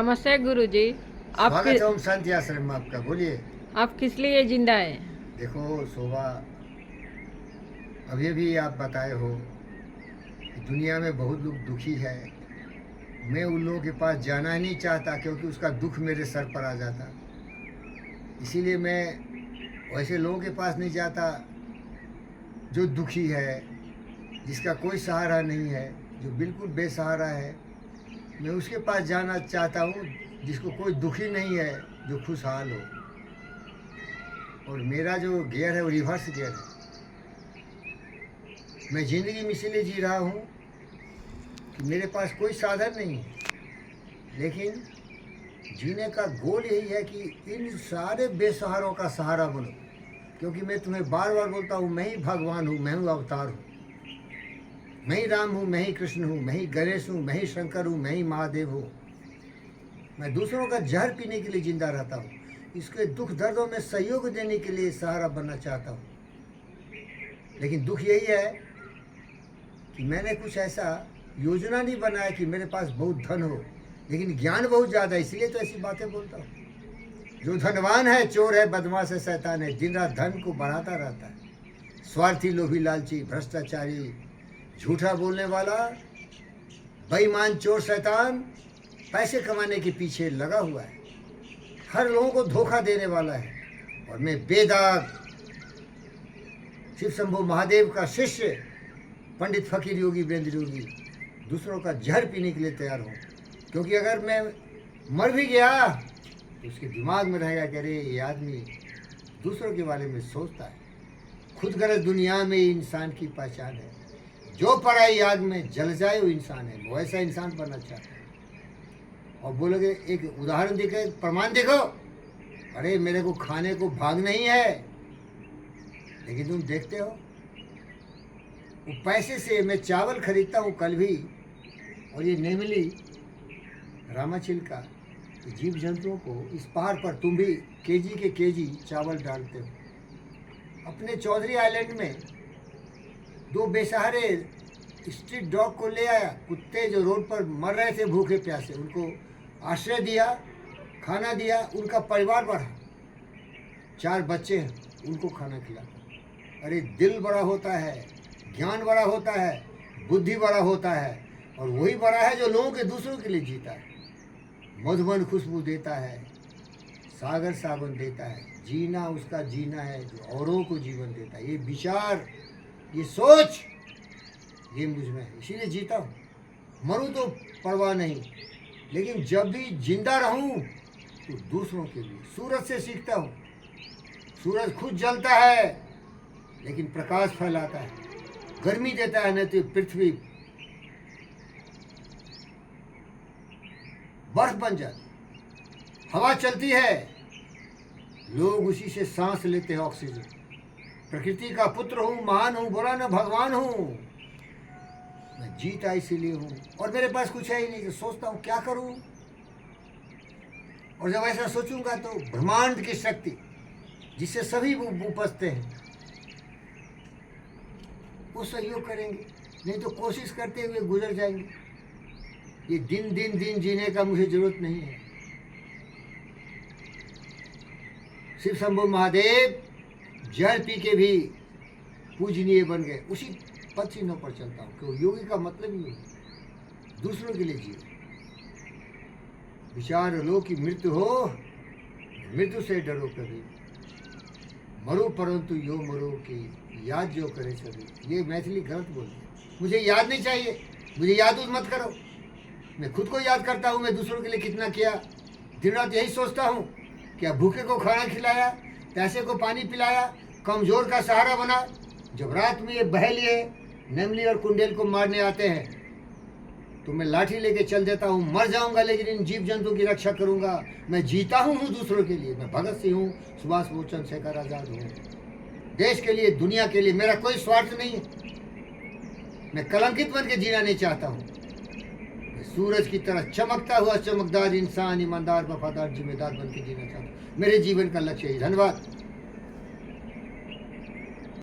नमस्ते गुरुजी। आप स्वागत है ओम शांति आश्रम में आपका। बोलिए। आप किस लिए जिंदा है? देखो शोभा, अभी भी आप बताए हो कि दुनिया में बहुत लोग दुखी है। मैं उन लोगों के पास जाना ही नहीं चाहता क्योंकि उसका दुख मेरे सर पर आ जाता। इसीलिए मैं वैसे लोगों के पास नहीं जाता जो दुखी है, जिसका कोई सहारा नहीं है, जो बिल्कुल बेसहारा है। मैं उसके पास जाना चाहता हूँ जिसको कोई दुखी नहीं है, जो खुशहाल हो। और मेरा जो गियर है वो रिवर्स गियर है। मैं ज़िंदगी में इसीलिए जी रहा हूँ कि मेरे पास कोई साधन नहीं है, लेकिन जीने का गोल यही है कि इन सारे बेसहारों का सहारा बनो। क्योंकि मैं तुम्हें बार बार बोलता हूँ, मैं ही भगवान हूँ, मैं हूँ अवतार हूँ, मैं ही राम हूँ, मैं ही कृष्ण हूँ, मैं ही गणेश हूँ, मैं ही शंकर हूँ, मैं ही महादेव हूँ। मैं दूसरों का जहर पीने के लिए जिंदा रहता हूँ, इसके दुख दर्दों में सहयोग देने के लिए सहारा बनना चाहता हूँ। लेकिन दुख यही है कि मैंने कुछ ऐसा योजना नहीं बनाया कि मेरे पास बहुत धन हो, लेकिन ज्ञान बहुत ज़्यादा है, इसलिए तो ऐसी बातें बोलता हूँ। जो धनवान है चोर है, बदमाश है, शैतान है, दिन रात धन को बढ़ाता रहता है। स्वार्थी, लोभी, लालची, भ्रष्टाचारी, झूठा बोलने वाला, बेईमान, चोर, शैतान पैसे कमाने के पीछे लगा हुआ है, हर लोगों को धोखा देने वाला है। और मैं बेदाग शिव शंभु महादेव का शिष्य पंडित फकीर योगी वीरेंद्र योगी दूसरों का जहर पीने के लिए तैयार हूँ। क्योंकि अगर मैं मर भी गया तो उसके दिमाग में रहेगा कि अरे ये आदमी दूसरों के बारे में सोचता है। खुदगर्ज दुनिया में इंसान की पहचान है, जो पराई आग में जल जाए वो इंसान है। वो ऐसा इंसान बनना चाहता है। और बोलोगे एक उदाहरण दिखे, प्रमाण देखो, अरे मेरे को खाने को भाग नहीं है, लेकिन तुम देखते हो वो पैसे से मैं चावल खरीदता हूँ कल भी। और ये नेमली, रामाचिलका, जीव जंतुओं को इस पहाड़ पर तुम भी केजी के केजी चावल डालते हो। अपने चौधरी आइलैंड में दो बेसहारे स्ट्रीट डॉग को ले आया, कुत्ते जो रोड पर मर रहे थे भूखे प्यासे, उनको आश्रय दिया, खाना दिया, उनका परिवार बढ़ा। 4 बच्चे हैं, उनको खाना खिलाता। अरे दिल बड़ा होता है, ज्ञान बड़ा होता है, बुद्धि बड़ा होता है, और वही बड़ा है जो लोगों के दूसरों के लिए जीता है। मधुबन खुशबू देता है, सागर सावन देता है। जीना उसका जीना है जो औरों को जीवन देता है। ये विचार, ये सोच, ये मुझ में है, इसीलिए जीता हूँ। मरूँ तो परवाह नहीं, लेकिन जब भी जिंदा रहूँ तो दूसरों के लिए। सूरज से सीखता हूँ। सूरज खुद जलता है लेकिन प्रकाश फैलाता है, गर्मी देता है, नहीं तो पृथ्वी बर्फ बन जाती। हवा चलती है, लोग उसी से सांस लेते हैं, ऑक्सीजन। प्रकृति का पुत्र हूँ, महान हूँ, बुरा न भगवान हूँ। मैं जीता इसीलिए हूँ, और मेरे पास कुछ है ही नहीं। तो सोचता हूँ क्या करूँ, और जब ऐसा सोचूंगा तो ब्रह्मांड की शक्ति जिससे सभी उपजते हैं वो सहयोग करेंगे, नहीं तो कोशिश करते हुए गुजर जाएंगे। ये दिन जीने का मुझे जरूरत नहीं है। शिव शंभु महादेव जहर पी के भी पूजनीय बन गए। उसी पद चिन्हों पर चलता हूँ। क्यों? योगी का मतलब ही है दूसरों के लिए जियो। विचार लो कि मृत्यु हो, मृत्यु से डरो कभी, मरो परंतु यो मरो की याद जो करे सभी। ये मैथिली गलत बोलती। मुझे याद नहीं चाहिए, मुझे याद मत करो। मैं खुद को याद करता हूँ, मैं दूसरों के लिए कितना किया। दिन रात यही सोचता हूँ, क्या भूखे को खाना खिलाया, प्यासे को पानी पिलाया, कमजोर का सहारा बना। जब रात में ये बहेलिए नेमली और कुंडेल को मारने आते हैं तो मैं लाठी लेके चल देता हूँ। मर जाऊंगा लेकिन इन जीव जंतु की रक्षा करूंगा। मैं जीता हूँ दूसरों के लिए। मैं भगत सिंह हूँ, सुभाष बोस, चंद्रशेखर आजाद हूँ। देश के लिए, दुनिया के लिए मेरा कोई स्वार्थ नहीं है। मैं कलंकित बन के जीना नहीं चाहता हूँ। मैं सूरज की तरह चमकता हुआ चमकदार इंसान, ईमानदार, वफादार, जिम्मेदार बन के जीना चाहता हूँ। मेरे जीवन का लक्ष्य है। धन्यवाद।